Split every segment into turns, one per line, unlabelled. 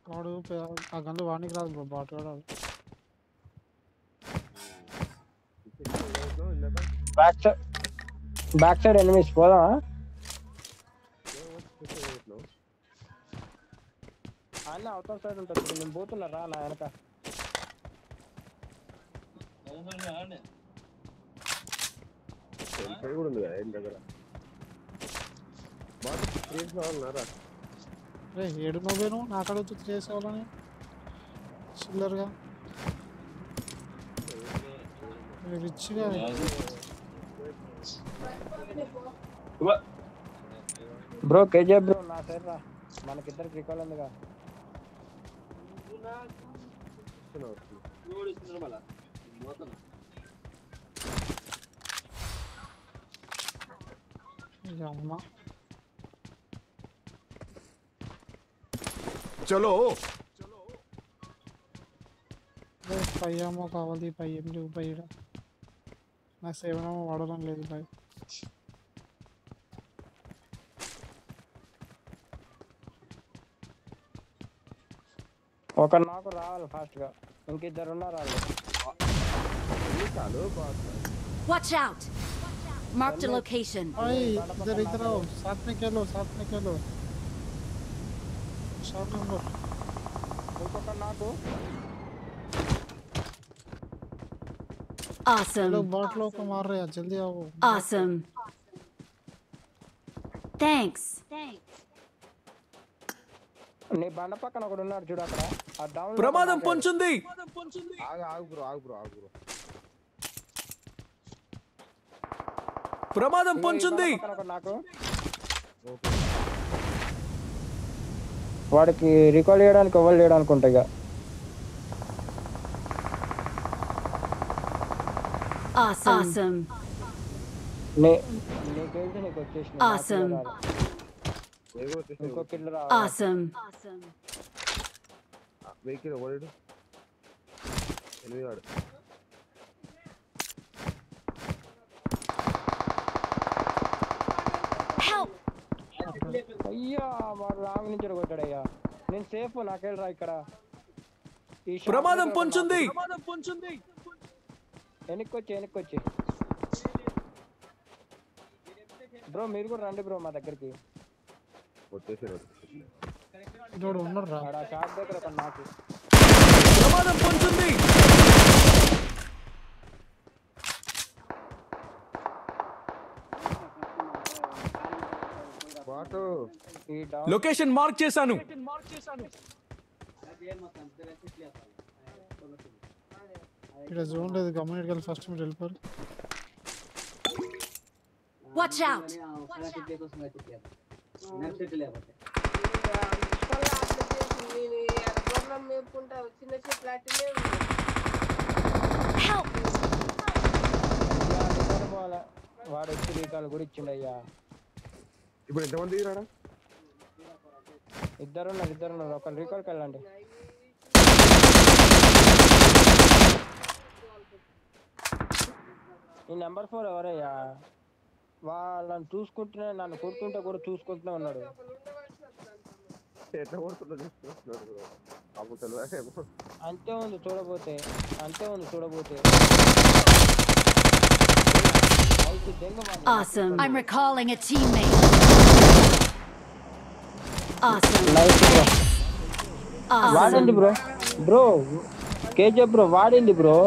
వాడు ఆ గన్లు వాడికి రాదు బ్రో, బాట్ కూడా
బ్యాక్ సైడ్ ఎనిమిస్ పోదామా? అన్న అవతల సైడ్ ఉంటుంది, నేను పోతున్నా రా నా వెనక.
కూడా ఉంది కదా దగ్గర.
ఏడు నువ్వేను నాకు అడుగుతూ చేసేవాళ్ళని చిల్లర్గా రిచ్గా.
బ్రో కేజీ బ్రో నా సైడ్ రా, మనకిద్దరికి రికాల్ ఉందిగా.
అమ్మ
చలో
పయ్యేమో కావాలి, పయ్యం లేవు పయ్యడ. నాకు సేవనో వాడడం లేదు పై.
ఒక నాకు రావాలి ఫాస్ట్ గా, ఇంకిద్దరు ఉన్నారు వాళ్ళు.
Watch out! Mark the location.
इधर इधर आओ, साथ में खेलो, साथ में खेलो. शॉट नंबर
ఇంకొక నాకు.
Awesome.
लोग बॉट लोग को मार रहे हैं, जल्दी आओ.
Awesome. Thanks.
నీ బండ పక్కన ఒకడు ఉన్నాడు చూడు అక్కడ. ఆ డౌన్
ప్రమాదం పొంచుంది.
ఆగు బ్రో.
ప్రమాదం పొంచుంది.
నాకు వాడికి రికాల్ చేయడానికి ఎవరు లేడు అనుకుంటా ఇక.
Awesome.
నీకేంటి నీకు వచ్చేసింది.
Awesome.
ఇంకో కిల్ రా.
Awesome.
వెహికల్ ఎవడు? ఎనిమిది.
Help!
అయ్యా వాడు లాంగ్ నుంచి కొట్టాడయ్యా. నేను సేఫ్, నాకెళ్ళరా ఇక్కడ.
ప్రమాదం పొంచుంది.
వెనక్కొచ్చి బ్రో మీరు కూడా రండి బ్రో మా దగ్గరికి. షాప్ దగ్గర ఒక నాకు.
ప్రమాదం పొంచుంది. లొకేషన్ మార్క్ చేశాను.
ఇక్కడ జోన్ లేదు, గమనిట్ గల్ ఫస్ట్ మీరు వెళ్ళిపోరు.
Watch out! Help!
వాడు వచ్చి రీకాల్ కూడా ఇచ్చిండయ్యా.
ఇప్పుడు ఎంతమంది దిగిరాడా?
ఇద్దరున్నారు. ఒకరు రీకాల్కి వెళ్ళండి. ఈ నెంబర్ 4 ఎవరయ్యా? వాళ్ళని చూసుకుంటూనే, నన్ను కొడుతుంటే కూడా చూసుకుంటూనే ఉన్నాడు. అంతే ఉంది చూడబోతే.
Awesome. I'm recalling a teammate. Awesome.
వాడండి బ్రో కేజీ బ్రో వాడింది బ్రో.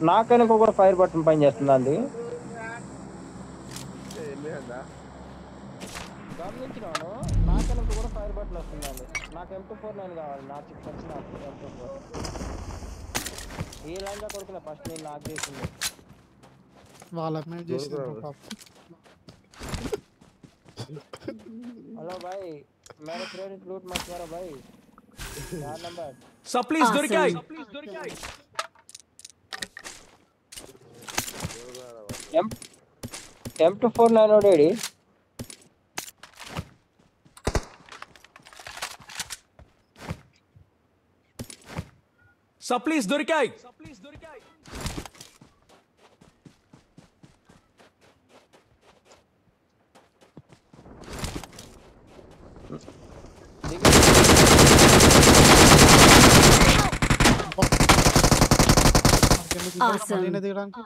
నాకనుకో కూడా ఫైర్ బటన్ పని చేస్తుందండి. గమనించినాను, నాకనుకో కూడా ఫైర్ బటన్ వస్తుందండి. నాకు M249 కావాలి, నా 6 వచ్చి నాకు M249. ఈ లైన్లో కొడుకున్నా ఫస్ట్ నేను నాకు చేసింది.
వాళ్ళకి మేము చేసింది.
హలో భాయ్, మేరా క్రెడిట్ లూట్ మत करो भाई. 4 नंबर
సప్లీస్ దొరికాయి.
M249 ఓడేడి.
సప్లీస్ దొరికాయి.
Awesome.
మళ్ళీ దిగడానికి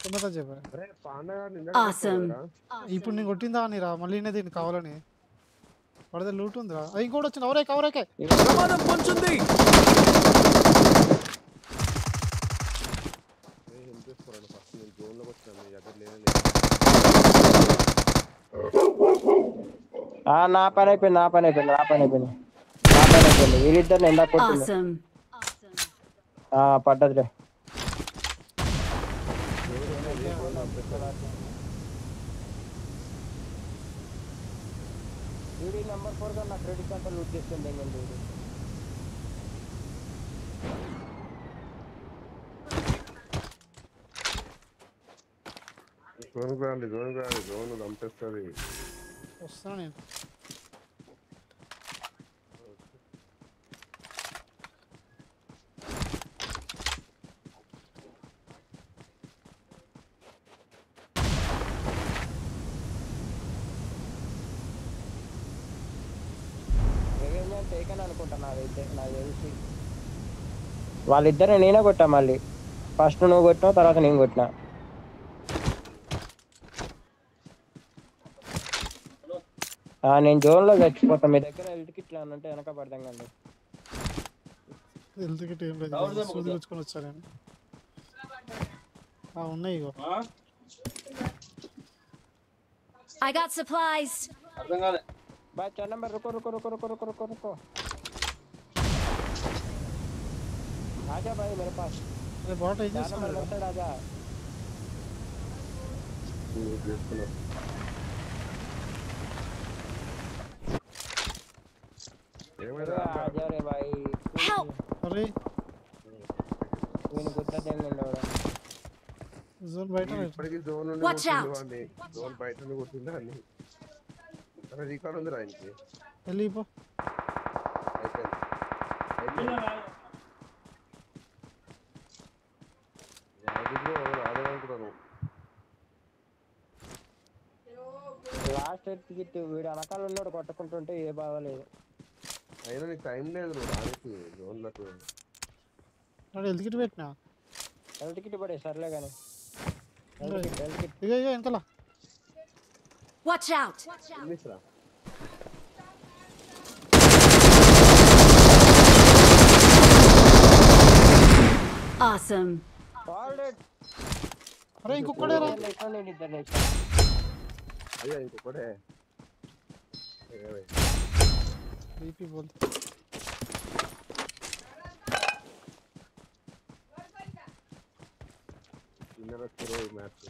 తొందరగా చెప్పా.
అరే పాండగా నిన్న
Awesome.
ఇప్పుడు నేను కొట్టిందా అని రా మళ్ళీ దిగి కావాలని పడితే లూట్ ఉందిరా. ఇంకోటి వచ్చింది కవరేకే
ప్రమాదం పొంచుంది.
ఏం చేసుకోరాడు ఫస్ట్ నేను జోన్ లోకి వచ్చాను మీ దగ్గర లేనే
నా పని అయిపోయింది వీళ్ళిద్దరిని ఎందా కొట్టింది.
Awesome.
పడ్డదిలే. వీడి నెంబర్ 4 గా నా క్రెడిట్ కార్డు లూట్ చేస్తుంది ఏంటంటే
జోన్ చంపేస్తుంది.
వస్తున్నా నేను.
అనుకుంటా నాకు తెలిసి వాళ్ళిద్దరు నేనే కొట్టా. మళ్ళీ ఫస్ట్ నువ్వు కొట్టినావు, తర్వాత నేను కొట్టినా. నేను జోన్ లో చచ్చిపోతా. మీ దగ్గర హెల్త్ కిట్ అంటే వెనక పడదాం కండి.
హెల్త్ కిట్ ఏం లేదు, సూది గుచ్చుకొని వచ్చా నేను. ఉన్నాయి ఇగో.
I got supplies.
भाई 4 नंबर रुको आजा भाई मेरे पास.
अरे बहुत है
4 नंबर लेफ्ट साइड आजा. आजा रे भाई.
Help.
अरे
నేను గుర్తదేండి వాడు.
జోన్ బయట
ఇప్పటికి జోన్ నుండి
Watch out.
కొట్టింది జోన్ బయట నుండి కొట్టిందా అని. అరే రికార్డ్ ఉంది రాయనికి.
వెళ్ళిపో.
లాస్ట్ టికెట్ వీడు అనకాల ఉన్నాడు కొట్టుకుంటుంటే ఏ బాగలేదు.
అయినా నీకు టైం లేదు నువ్వు రానికి జోన్లకు.
హెల్త్ కిట్ పెట్టినా.
హెల్త్ కిట్ పడే సర్లే కానీ.
ఇగో వెనకాల.
Watch out.
మిస్రా
Awesome.
అరే ఇంకొకడే రా.
నేను ఇద్దరు
అయ్యా ఇంకొకటే
బీపీ బోల్.
విన్నర్ వచ్చారు ఈ మ్యాచ్.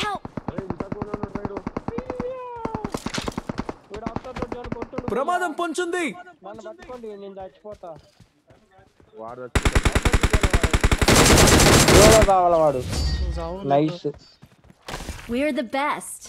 Help.
అరే ఇంత గోల్ ఉన్నాడు
ప్రమాదం పొంచుంది.
నన్ను పట్టుకోండి నేను చచ్చిపోతా.
వాడు
కావాల వాడు. నైస్.
We're the best.